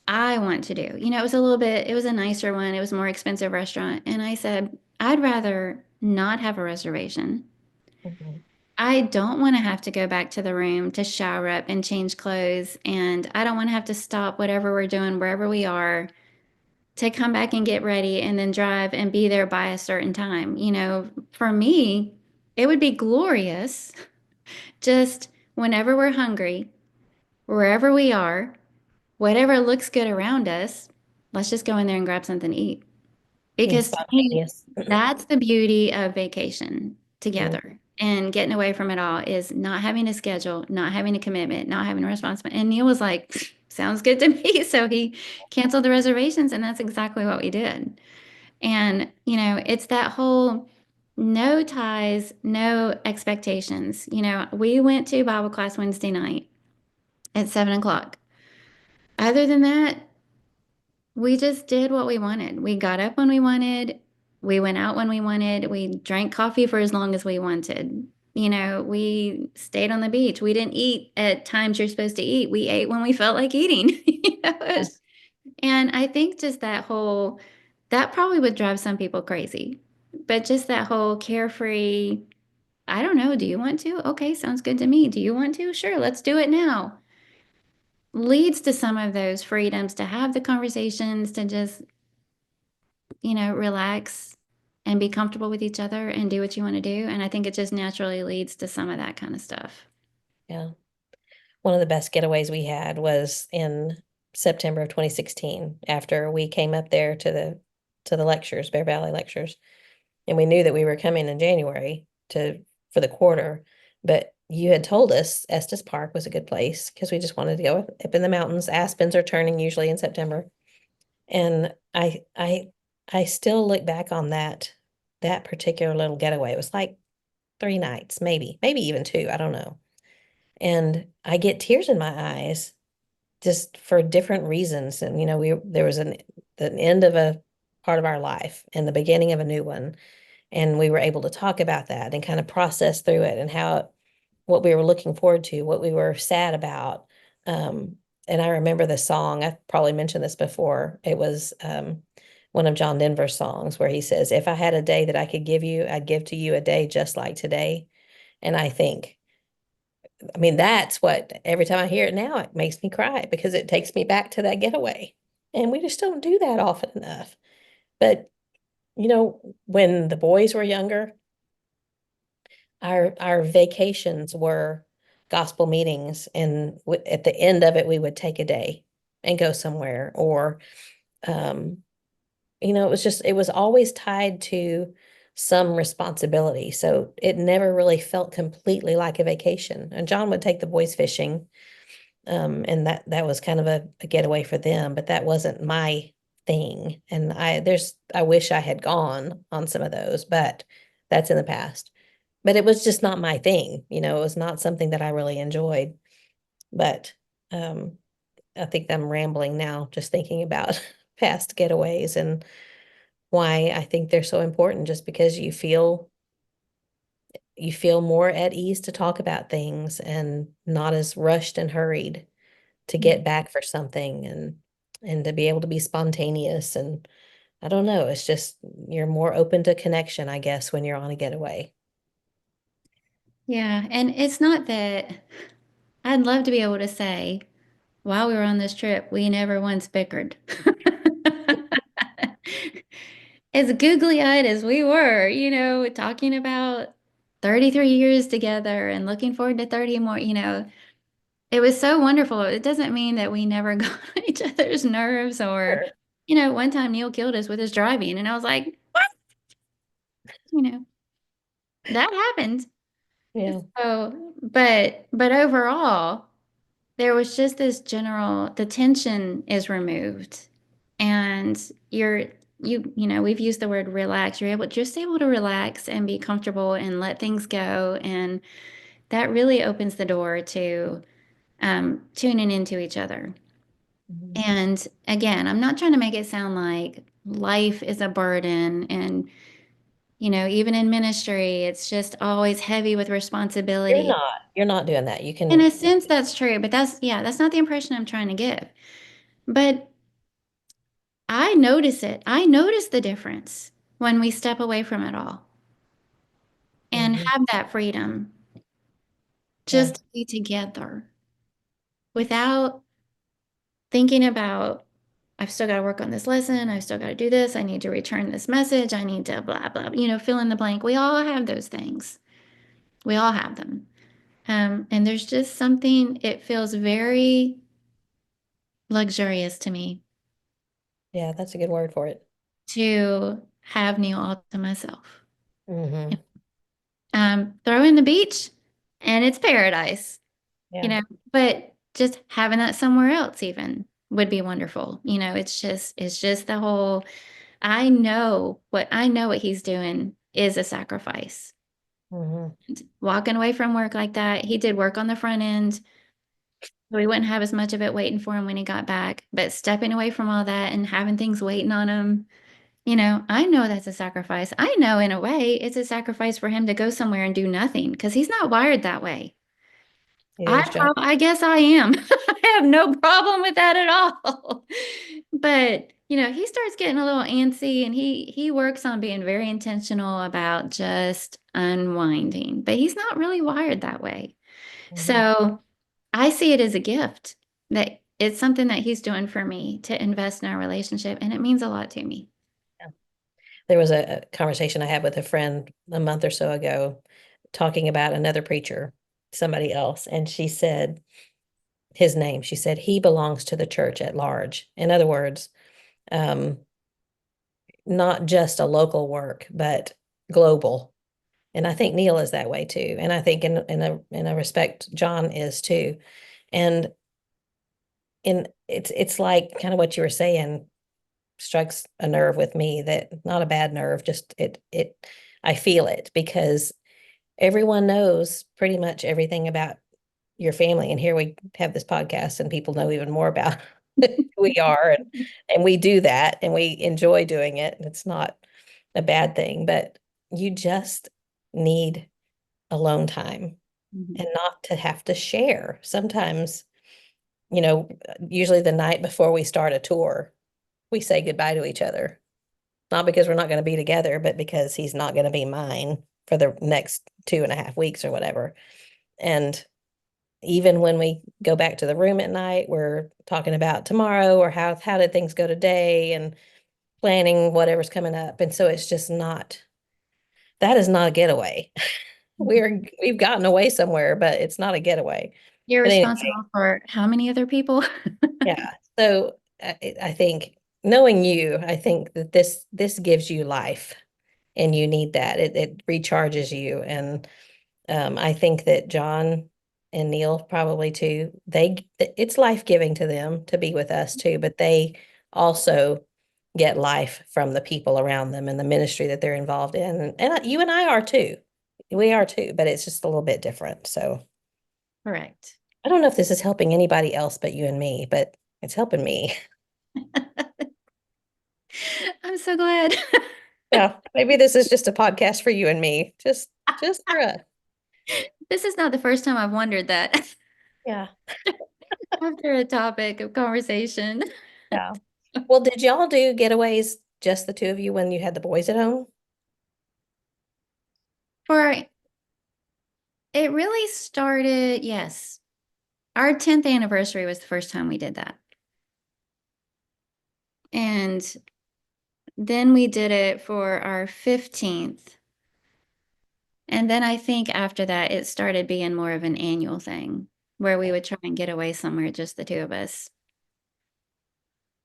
I want to do." It was a nicer one, it was a more expensive restaurant, and I said, "I'd rather not have a reservation. Mhm. I don't want to have to go back to the room to shower up and change clothes, and I don't want to have to stop whatever we're doing wherever we are to come back and get ready and then drive and be there by a certain time." For me, it would be glorious just whenever we're hungry, wherever we are, whatever looks good around us, let's just go in there and grab something to eat. Being Because to me, spontaneous. that's the beauty of vacation Mm, together and getting away from it all is not having a schedule, not having a commitment, not having a responsibility. And Neil was like, sounds good to me. So he canceled the reservations, and that's exactly what we did. And, it's that whole no ties, no expectations. We went to Bible class Wednesday night at 7 o'clock. Other than that, we just did what we wanted. We got up when we wanted. We went out when we wanted. We drank coffee for as long as we wanted. We stayed on the beach. We didn't eat at times you're supposed to eat. We ate when we felt like eating. yeah, And I think just that probably would drive some people crazy. But just that whole carefree, I don't know, do you want to? Okay, sounds good to me. Do you want to? Sure, let's do it now. Leads to some of those freedoms to have the conversations, to just, relax and be comfortable with each other and do what you want to do. And I think it just naturally leads to some of that kind of stuff. yeah. One of the best getaways we had was in September of 2016, after we came up there to the lectures, Bear Valley lectures. And we knew that we were coming in January for the quarter, but you had told us Estes Park was a good place because we just wanted to go up in the mountains. Aspens are turning usually in September. And I still look back on that particular little getaway. It was like 3 nights, maybe even two, I don't know. And I get tears in my eyes just for different reasons. And there was the end of a part of our life and the beginning of a new one. And we were able to talk about that and kind of process through it, and what we were looking forward to, what we were sad about. And I remember the song, I probably mentioned this before. It was one of John Denver's songs where he says, "If I had a day that I could give you, I'd give to you a day just like today." And I mean, that's what, every time I hear it now, it makes me cry because it takes me back to that getaway. And we just don't do that often enough. But, when the boys were younger, our vacations were gospel meetings, and at the end of it we would take a day and go somewhere, or um it was always tied to some responsibility, so it never really felt completely like a vacation. And John would take the boys fishing, and that was kind of a getaway for them, but that wasn't my thing. And I wish I had gone on some of those, but that's in the past. But it was just not my thing. It was not something that I really enjoyed. But um, I think I'm rambling now, just thinking about past getaways and why I think they're so important, just because you feel more at ease to talk about things and not as rushed and hurried to get back for something and to be able to be spontaneous. And I don't know, it's just you're more open to connection, I guess, when you're on a getaway. Yeah, and it's not that I'd love to be able to say, while we were on this trip, we never once bickered. As googly-eyed as we were, talking about 33 years together and looking forward to 30 more, it was so wonderful. It doesn't mean that we never got on each other's nerves or, Sure. one time Neil killed us with his driving, and I was like, what? You know, that happened. Yeah. So, but overall, there was just this the tension is removed, and we've used the word relax. You're able to relax and be comfortable and let things go, and that really opens the door to tuning into each other. Mhm. And again, I'm not trying to make it sound like life is a burden, and even in ministry, it's just always heavy with responsibility. You're not doing that. You In can, a sense, that's true, but that's not the impression I'm trying to give. But I notice it. I notice the difference when we step away from it all and mhm, have that freedom yeah. just to be together without thinking about, I've still got to work on this lesson. I've still got to do this. I need to return this message. I need to blah, blah, fill in the blank. We all have those things. We all have them. And there's just something, it feels very luxurious to me Yeah, that's a good word for it. to have Neil all to myself. Hmm. Throw in the beach and it's paradise, you Yeah. know, but just having that somewhere else even would be wonderful. It's just the whole, I know what he's doing is a sacrifice. Hmm. Walking away from work like that, he did work on the front end. So we wouldn't have as much of it waiting for him when he got back. But stepping away from all that and having things waiting on him, I know that's a sacrifice. I know in a way it's a sacrifice for him to go somewhere and do nothing because he's not wired that way. It is, John. I guess I am. I have no problem with that at all. But, he starts getting a little antsy and he works on being very intentional about just unwinding, but he's not really wired that way. Hmm. So I see it as a gift that it's something that he's doing for me to invest in our relationship, and it means a lot to me. Yeah. There was a conversation I had with a friend a month or so ago talking about another preacher, somebody else, and she said his name. She said he belongs to the church at large. In other words, um, not just a local work, but global. And I think Neil is that way too. And I think in a respect, John is too. And it's like kind of what you were saying strikes a nerve with me, that not a bad nerve, just it I feel it because everyone knows pretty much everything about your family. And here we have this podcast and people know even more about who we are, and we do that and we enjoy doing it. And it's not a bad thing, but you just need alone time Mhm. and not to have to share. Sometimes, usually the night before we start a tour, we say goodbye to each other. Not because we're not going to be together, but because he's not going to be mine for the next 2.5 weeks or whatever. And even when we go back to the room at night, we're talking about tomorrow or how did things go today and planning whatever's coming up. And so it's just not, that is not a getaway. We've gotten away somewhere, but it's not a getaway. You're But anyway, responsible for how many other people? yeah. So I think knowing you, I think that this gives you life and you need that. It recharges you. And I think that John and Neil probably too, it's life-giving to them to be with us too, but they also get life from the people around them and the ministry that they're involved in. And you and I are too. We are too, but it's just a little bit different. So Correct. I don't know if this is helping anybody else but you and me, but It's helping me. I'm so glad. Yeah, maybe this is just a podcast for you and me. Just for us. This is not the first time I've wondered that Yeah. after a topic of conversation. Yeah. Well, did y'all do getaways, just the two of you, when you had the boys at home? For it really started, yes. Our 10th anniversary was the first time we did that. And then we did it for our 15th. And then I think after that, it started being more of an annual thing where we would try and get away somewhere, just the two of us.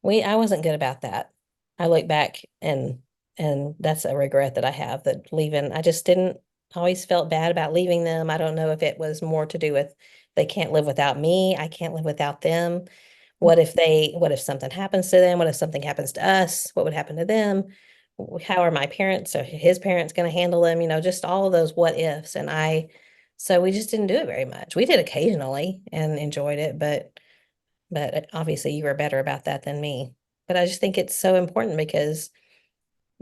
I wasn't good about that. I look back and that's a regret that I have, that leaving. I just didn't always felt bad about leaving them. I don't know if it was more to do with they can't live without me, I can't live without them. What if something happens to them? What if something happens to us? What would happen to them? How are my parents or his parents going to handle them? Just all of those what ifs. So we just didn't do it very much. We did occasionally and enjoyed it, but obviously you were better about that than me. But I just think it's so important because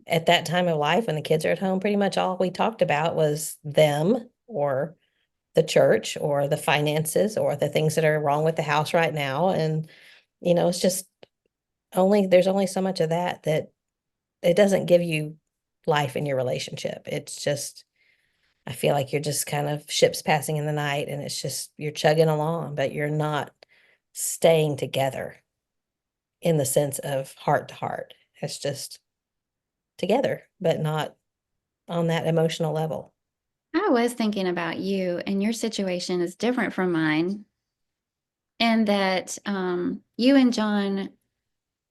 at that time of life when the kids are at home, pretty much all we talked about was them or the church or the finances or the things that are wrong with the house right now. And, it's just there's only so much of that it doesn't give you life in your relationship. It's just, I feel like you're just kind of ships passing in the night and it's just, you're chugging along, but you're not staying together in the sense of heart to heart. It's just together, but not on that emotional level. I was thinking about you, and your situation is different from mine, and that you and John,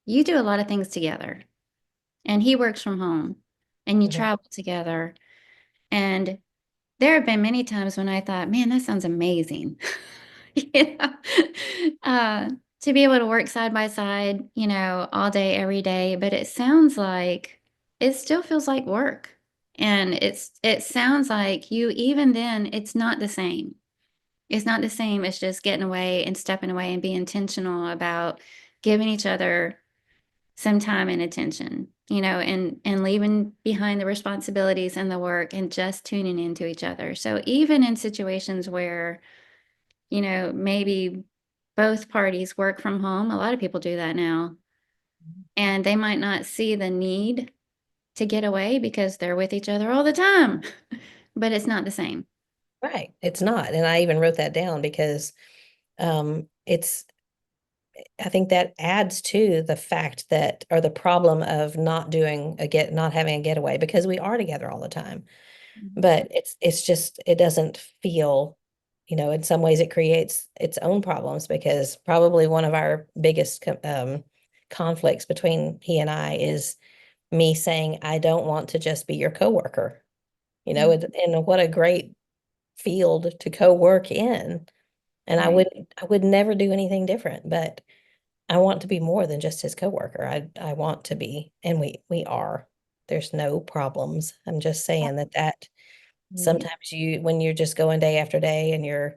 you do a lot of things together, and he works from home, and you Mhm. travel together. And there have been many times when I thought, man, that sounds amazing. You know, uh, to be able to work side by side, all day, every day. But it sounds like it still feels like work. And it sounds like you, even then, it's not the same. It's not the same as just getting away and stepping away and being intentional about giving each other some time and attention, and leaving behind the responsibilities and the work and just tuning into each other. So even in situations where, maybe both parties work from home, a lot of people do that now, and they might not see the need to get away because they're with each other all the time, but it's not the same. Right. It's not. And I even wrote that down because it's I think that adds to the fact that or the problem of not having a getaway because we are together all the time. Mhm. But it's just it doesn't feel, in some ways it creates its own problems because probably one of our biggest conflicts between he and I is me saying I don't want to just be your coworker. Mhm. And what a great field to co-work in. And Right. I would never do anything different, but I want to be more than just his coworker. I want to be, and we are. There's no problems. I'm just saying that Yeah. sometimes when you're just going day after day and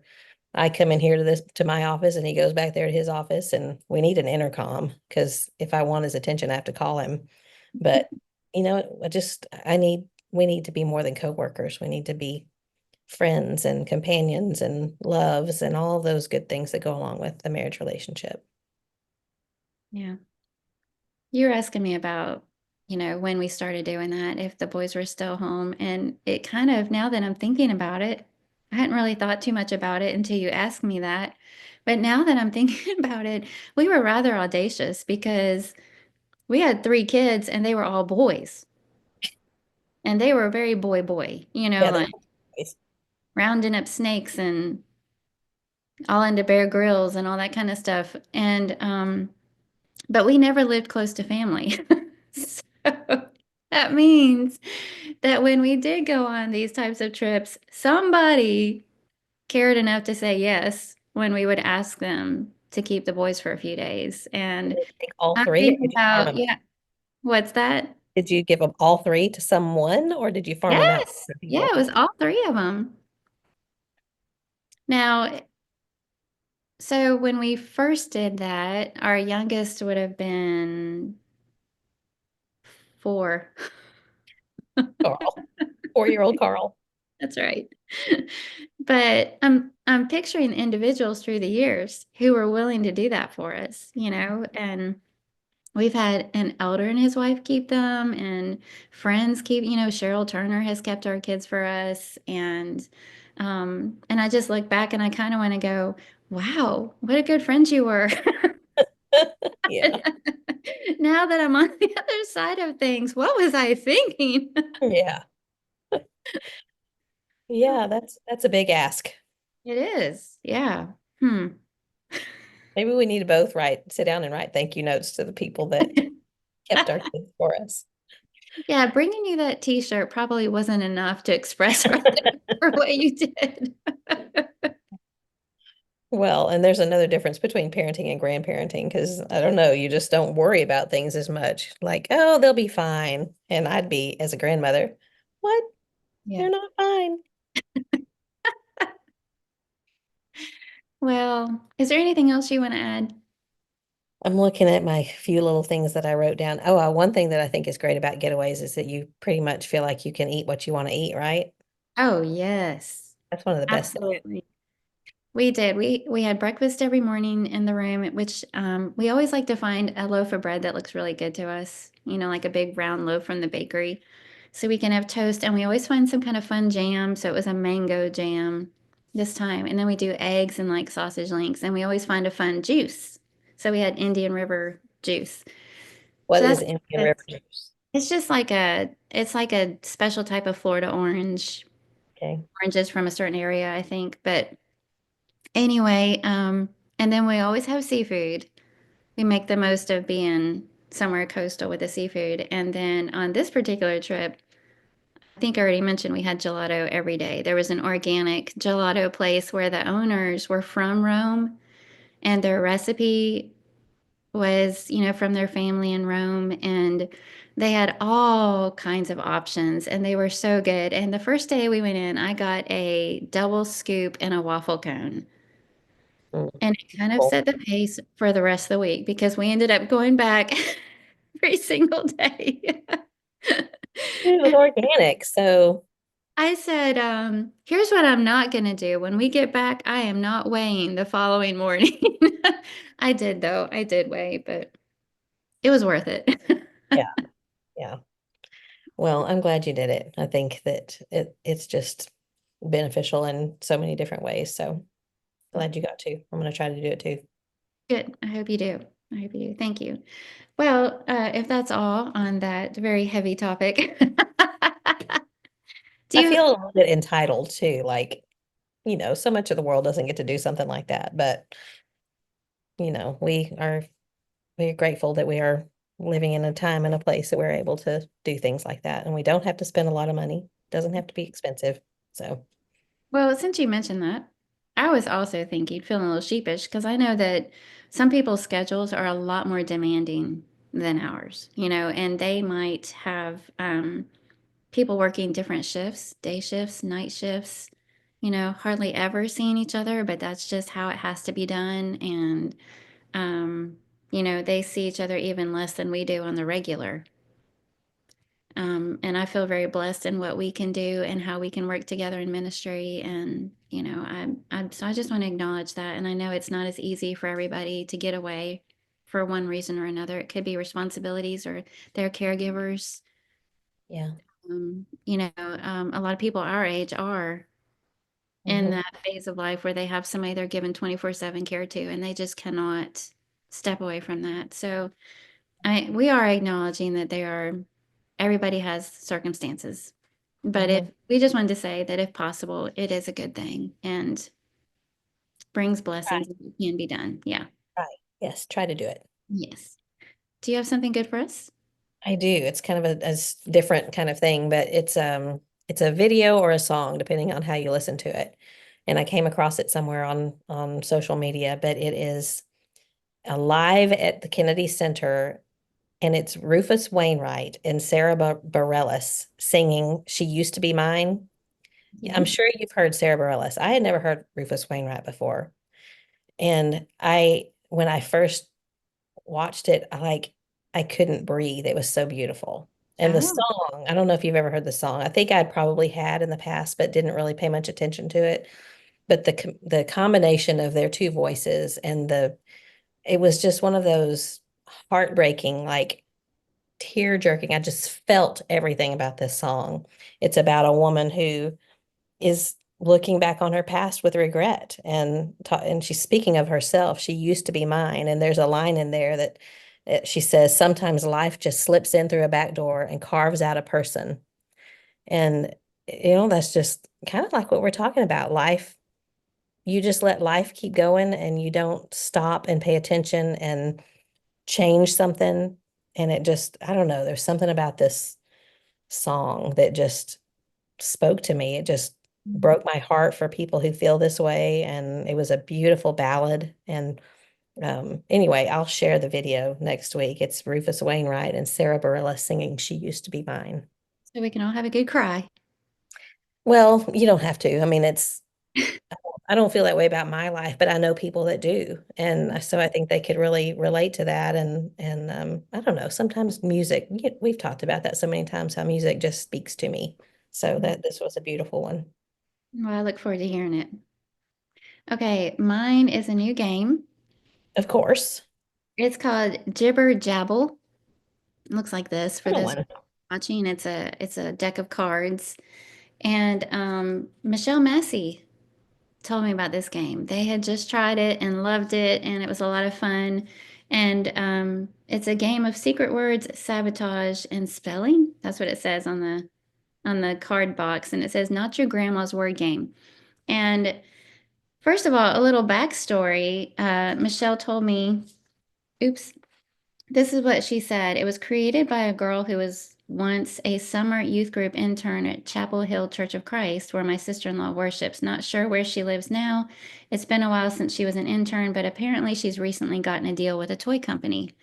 I come in here to my office and he goes back there to his office and we need an intercom because if I want his attention, I have to call him. But we need to be more than coworkers. We need to be friends and companions and loves and all of those good things that go along with the marriage relationship. Yeah. You're asking me about, when we started doing that, if the boys were still home. And it kind of, now that I'm thinking about it, I hadn't really thought too much about it until you asked me that. But now that I'm thinking about it, we were rather audacious because we had three kids and they were all boys. And they were very boy, Yeah, like rounding up snakes and all into Bear Grylls and all that kind of stuff. And but we never lived close to family. So that means that when we did go on these types of trips, somebody cared enough to say yes when we would ask them to keep the boys for a few days. And take all I'm three, or thinking did you farm about, them out? yeah, what's that? Did you give them all three to someone, or did you farm them out Yes. to Yeah, people? it was all three of them. Now, So when we first did that, our youngest would have been 4. Carl, 4-year-old Carl. That's right. But I'm picturing individuals through the years who were willing to do that for us, and we've had an elder and his wife keep them, and friends keep, Cheryl Turner has kept our kids for us, and I just look back and I kind of want to go, wow, what a good friend you were. Yeah. Now that I'm on the other side of things, what was I thinking? Yeah. Yeah, that's a big ask. It is. Yeah. Hmm. Maybe we need to both sit down and write thank you notes to the people that kept our kids for us. Yeah, bringing you that t-shirt probably wasn't enough to express for what you did. Well, and there's another difference between parenting and grandparenting because I don't know, you just don't worry about things as much. Like, oh, they'll be fine. And I'd be, as a grandmother, what? Yeah. They're not fine. Well, is there anything else you want to add? I'm looking at my few little things that I wrote down. Oh, one thing that I think is great about getaways is that you pretty much feel like you can eat what you want to eat, right? Oh, yes. That's one of the best things. Absolutely. We did. We had breakfast every morning in the room, which we always like to find a loaf of bread that looks really good to us, like a big round loaf from the bakery. So we can have toast, and we always find some kind of fun jam. So it was a mango jam this time. And then we do eggs and like sausage links, and we always find a fun juice. So we had Indian River juice. What So is Indian River juice? it's just it's like a special type of Florida orange, Okay. oranges from a certain area, I think. But anyway, and then we always have seafood. We make the most of being somewhere coastal with the seafood. And then on this particular trip, I think I already mentioned we had gelato every day. There was an organic gelato place where the owners were from Rome, and their recipe was, from their family in Rome. And they had all kinds of options, and they were so good. And the first day we went in, I got a double scoop and a waffle cone. Mm, And it kind of cool. set the pace for the rest of the week because we ended up going back every single day. It was organic, so I said, here's what I'm not going to do. When we get back, I am not weighing the following morning. I did, though. I did weigh, but it was worth it. yeah, yeah. Well, I'm glad you did it. I think that it's just beneficial in so many different ways. So glad you got to. I'm going to try to do it too. Good. I hope you do. I hope you do. Thank you. Well, if that's all on that very heavy topic, do I you? feel a little bit entitled too. Like, so much of the world doesn't get to do something like that. But, we're grateful that we are living in a time and a place that we're able to do things like that. And we don't have to spend a lot of money. It doesn't have to be expensive. So, Well, since you mentioned that, I was also thinking, feeling a little sheepish, because I know that some people's schedules are a lot more demanding than ours, and they might have people working different shifts, day shifts, night shifts, hardly ever seeing each other, but that's just how it has to be done. And, they see each other even less than we do on the regular. And I feel very blessed in what we can do and how we can work together in ministry. And, so I just want to acknowledge that. And I know it's not as easy for everybody to get away for one reason or another. It could be responsibilities or their caregivers. yeah. A lot of people our age are in Hmm. that phase of life where they have somebody they're given 24/7 care to, and they just cannot step away from that. So we are acknowledging that everybody has circumstances. But if Hmm. we just wanted to say that if possible, it is a good thing and brings blessings Right. and can be done. Yeah. Right. Yes. Try to do it. Yes. Do you have something good for us? I do. It's kind of different kind of thing, but it's a video or a song, depending on how you listen to it. And I came across it somewhere on social media, but it is live at the Kennedy Center, and it's Rufus Wainwright and Sarah Bareilles singing "She Used to Be Mine." I'm Yes. sure you've heard Sarah Bareilles. I had never heard Rufus Wainwright before. And when I first watched it, I couldn't breathe. It was so beautiful. And the Oh, song, I don't know if you've ever heard the song. I think I'd probably had in the past, but didn't really pay much attention to it. But the combination of their two voices and the it was just one of those heartbreaking, like tear jerking. I just felt everything about this song. It's about a woman who is looking back on her past with regret and she's speaking of herself. She used to be mine. And there's a line in there that she says, sometimes life just slips in through a back door and carves out a person. And that's just kind of like what we're talking about. Life, you just let life keep going and you don't stop and pay attention and change something. And it just, I don't know, there's something about this song that just spoke to me. It just broke my heart for people who feel this way. And it was a beautiful ballad. And anyway, I'll share the video next week. It's Rufus Wainwright and Sarah Bareilles singing She Used to Be Mine. so we can all have a good cry. Well, you don't have to. I mean, I don't feel that way about my life, but I know people that do. And so I think they could really relate to that. And I don't know, sometimes music, we've talked about that so many times, how music just speaks to me. So that this was a beautiful one. Well, I look forward to hearing it. Okay, mine is a new game. Of course. It's called Jibber Jabble. It looks like this for Another those one. watching. It's a deck of cards. And Michelle Massey told me about this game. They had just tried it and loved it, and it was a lot of fun. And it's a game of secret words, sabotage, and spelling. That's what it says on the card box, and it says "Not Your Grandma's Word Game." And first of all, a little backstory. Michelle told me, "Oops, this is what she said. It was created by a girl who was once a summer youth group intern at Chapel Hill Church of Christ, where my sister-in-law worships. Not sure where she lives now. It's been a while since she was an intern, but apparently she's recently gotten a deal with a toy company.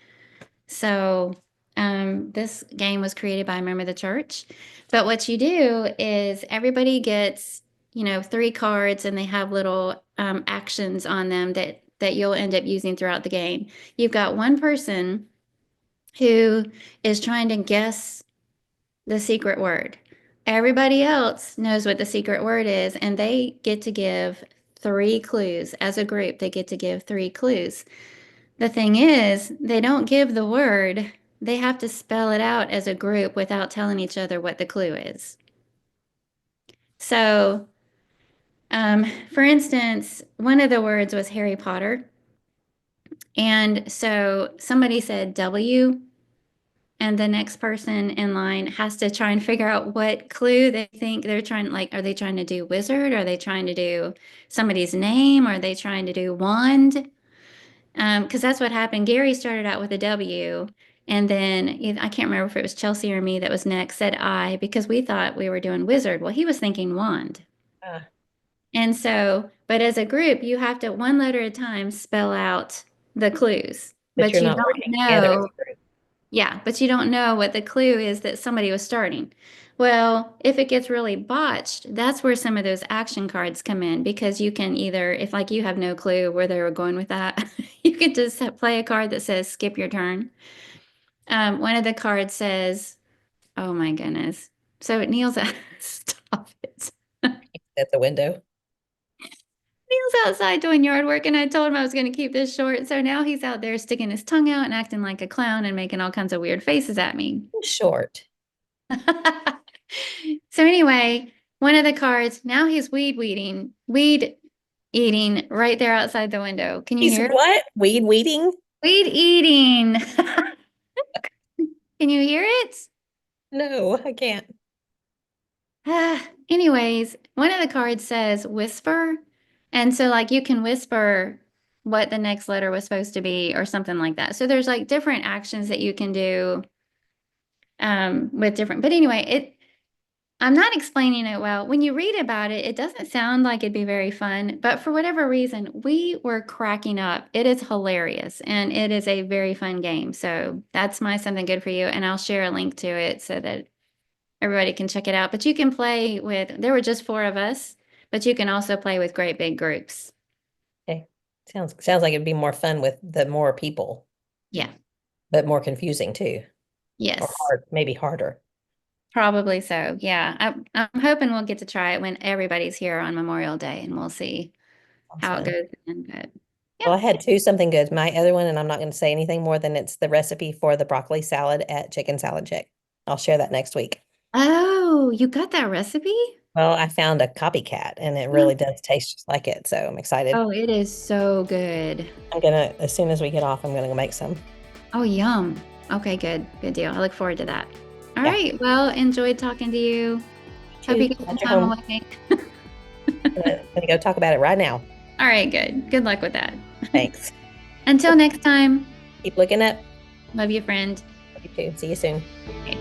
So, this game was created by a member of the church. But what you do is everybody gets, three cards, and they have little actions on them that you'll end up using throughout the game. You've got one person who is trying to guess the secret word. Everybody else knows what the secret word is, and they get to give three clues. As a group, they get to give three clues. The thing is, they don't give the word, they have to spell it out as a group without telling each other what the clue is. So, for instance, one of the words was Harry Potter. And so somebody said W, and the next person in line has to try and figure out what clue they think they're trying, like, are they trying to do wizard? Are they trying to do somebody's name? Are they trying to do wand? Because that's what happened. Gary started out with a W, and then I can't remember if it was Chelsea or me that was next, said I, because we thought we were doing wizard. Well, he was thinking wand. Ah, And so, but as a group, you have to one letter at a time spell out the clues, but but you're you not don't working together as know. a group. Yeah, but you don't know what the clue is that somebody was starting. Well, if it gets really botched, that's where some of those action cards come in, because you can either, if like you have no clue where they were going with that, you can just play a card that says skip your turn. One of the cards says, oh my goodness. So Neil's stop it. At the window. Neil's outside doing yard work, and I told him I was going to keep this short. So now he's out there sticking his tongue out and acting like a clown and making all kinds of weird faces at me. Short. So anyway, one of the cards, now he's weed eating right there outside the window. Can you He's hear it? what? Weed weeding? Weed eating. Can you hear it? No, I can't. Anyways, one of the cards says whisper. And so like you can whisper what the next letter was supposed to be or something like that. So there's like different actions that you can do with different, but anyway, I'm not explaining it well. When you read about it, it doesn't sound like it'd be very fun, but for whatever reason, we were cracking up. It is hilarious and it is a very fun game. So that's my something good for you. And I'll share a link to it so that everybody can check it out. But you can play with, there were just four of us, but you can also play with great big groups. Okay. Sounds like it'd be more fun with the more people, Yeah. but more confusing too, or Yes. hard, maybe harder. Probably so. Yeah. I'm hoping we'll get to try it when everybody's here on Memorial Day and we'll see Sounds how it fun. goes then. But yeah. Well, I had two something good. My other one, and I'm not going to say anything more than it's the recipe for the broccoli salad at Chicken Salad Chick. I'll share that next week. Oh, you got that recipe? Well, I found a copycat and it really does taste just like it. So I'm excited. Oh, it is so good. As soon as we get off, I'm gonna go make some. Oh, yum. Okay, good. Good deal. I look forward to that. All Yeah, right. Well, enjoyed talking to you. Hope you too. get some Glad you're time home. away. Gonna go talk about it right now. All right, good. Good luck with that. Thanks. Until next time, Keep looking up. love you, friend. You too. See you soon. Okay.